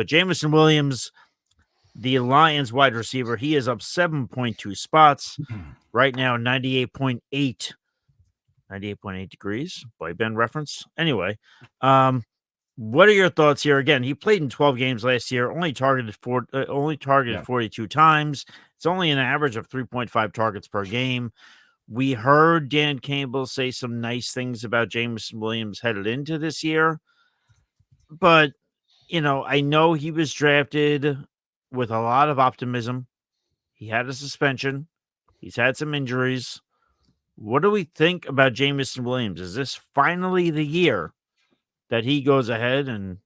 But Jameson Williams, the Lions wide receiver, he is up 7.2 spots. Right now, 98.8 degrees. Boy band reference. Anyway, what are your thoughts here? Again, he played in 12 games last year, only targeted 42 times. It's only an average of 3.5 targets per game. We heard Dan Campbell say some nice things about Jameson Williams headed into this year. But, I know he was drafted with a lot of optimism. He had a suspension. He's had some injuries. What do we think about Jameson Williams? Is this finally the year that he goes ahead and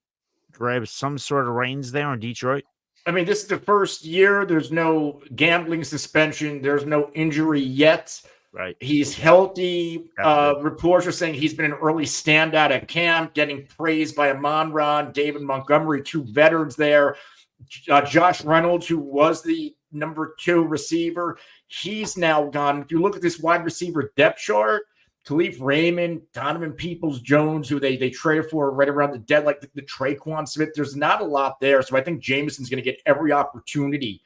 grabs some sort of reins there in Detroit? I mean, this is the first year. There's no gambling suspension. There's no injury yet. Right. He's healthy. Reports are saying he's been an early standout at camp, getting praised by Amon-Ra, David Montgomery, two veterans there. Josh Reynolds, who was the number 2 receiver, he's now gone. If you look at this wide receiver depth chart, Khalif Raymond, Donovan Peoples-Jones, who they traded for right around the dead, like the Traquan Smith, there's not a lot there. So I think Jameson's going to get every opportunity.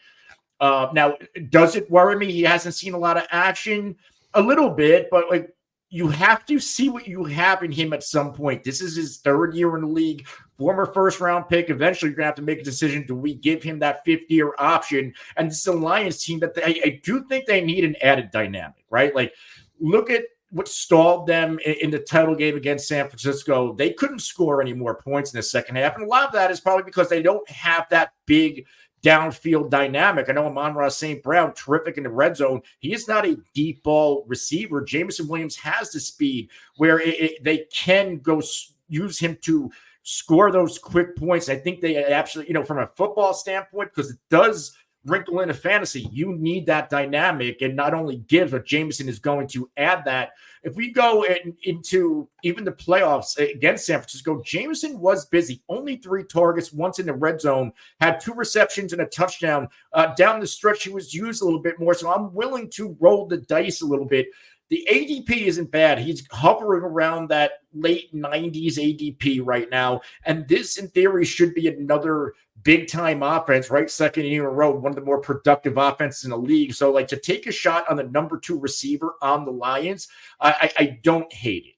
Now, does it worry me? He hasn't seen a lot of action. A little bit, but like you have to see what you have in him at some point. This is his 3rd year in the league, former first-round pick. Eventually, you're going to have to make a decision. Do we give him that 5th-year option? And this is a Lions team that I do think they need an added dynamic, right? Like, look at what stalled them in the title game against San Francisco. They couldn't score any more points in the second half. And a lot of that is probably because they don't have that big downfield dynamic. I know Amon-Ra St. Brown, terrific in the red zone. He is not a deep ball receiver. Jameson Williams has the speed where they can go use him to score those quick points. I think they actually, from a football standpoint, because it does wrinkle into fantasy, you need that dynamic, and not only gives, but Jameson is going to add that. If we go into even the playoffs against San Francisco, Jameson was busy. Only 3 targets, once in the red zone, had 2 receptions and a touchdown. Down the stretch, he was used a little bit more, so I'm willing to roll the dice a little bit. The ADP isn't bad. He's hovering around that late 90s ADP right now, and this, in theory, should be another big-time offense, right? 2nd year in a row, one of the more productive offenses in the league. So, like, to take a shot on the number 2 receiver on the Lions, I don't hate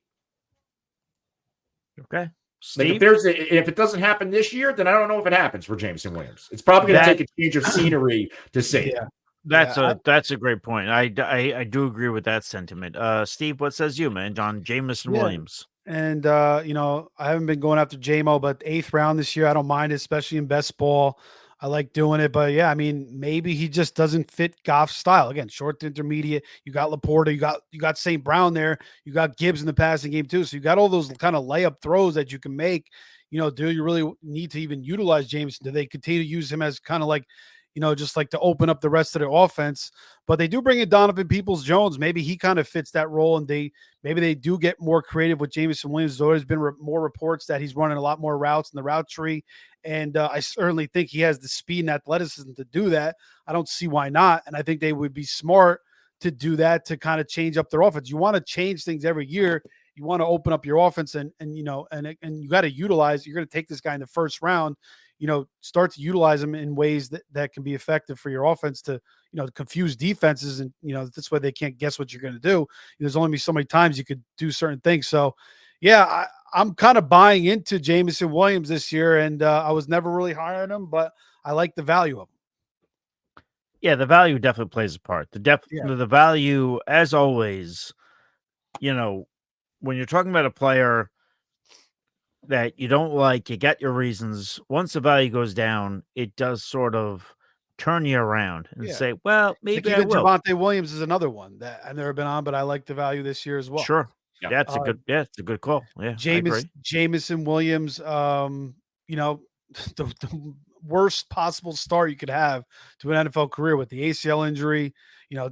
it. Okay. Like if it doesn't happen this year, then I don't know if it happens for Jameson Williams. It's probably going to take a change of scenery to see it. That's a great point. I do agree with that sentiment. Steve, what says you, man, on Jameson Williams? And I haven't been going after JMO, but 8th round this year, I don't mind it, especially in best ball. I like doing it, but yeah, I mean, maybe he just doesn't fit Goff's style. Again, short to intermediate. You got Laporta, you got St. Brown there, you got Gibbs in the passing game too. So you got all those kind of layup throws that you can make. Do you really need to even utilize Jameson? Do they continue to use him as kind of like, just like to open up the rest of their offense? But they do bring in Donovan Peoples-Jones. Maybe he kind of fits that role, and maybe they do get more creative with Jameson Williams. There's always been more reports that he's running a lot more routes in the route tree, and I certainly think he has the speed and athleticism to do that. I don't see why not, and I think they would be smart to do that to kind of change up their offense. You want to change things every year. You want to open up your offense, and you got to utilize. You're going to take this guy in the 1st round. Start to utilize them in ways that can be effective for your offense to, confuse defenses. And, this way they can't guess what you're going to do. There's only so many times you could do certain things. So, yeah, I'm kind of buying into Jameson Williams this year, and I was never really high on him, but I like the value of him. Yeah, the value definitely plays a part. The value, as always, when you're talking about a player that you don't like, you get your reasons. Once the value goes down, it does sort of turn you around and say, well, maybe I will. Javonte Williams is another one that I've never been on, but I like the value this year as well. Sure. Yeah, it's a good call. Yeah. Jameson Williams, the worst possible start you could have to an NFL career with the ACL injury,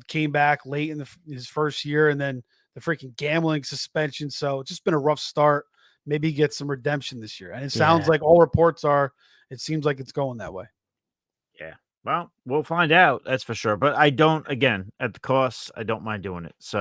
came back late in his 1st year, and then the freaking gambling suspension. So it's just been a rough start. Maybe get some redemption this year. And it sounds like all reports it seems like it's going that way. Yeah. Well, we'll find out. That's for sure. But I don't, again, at the cost, I don't mind doing it. So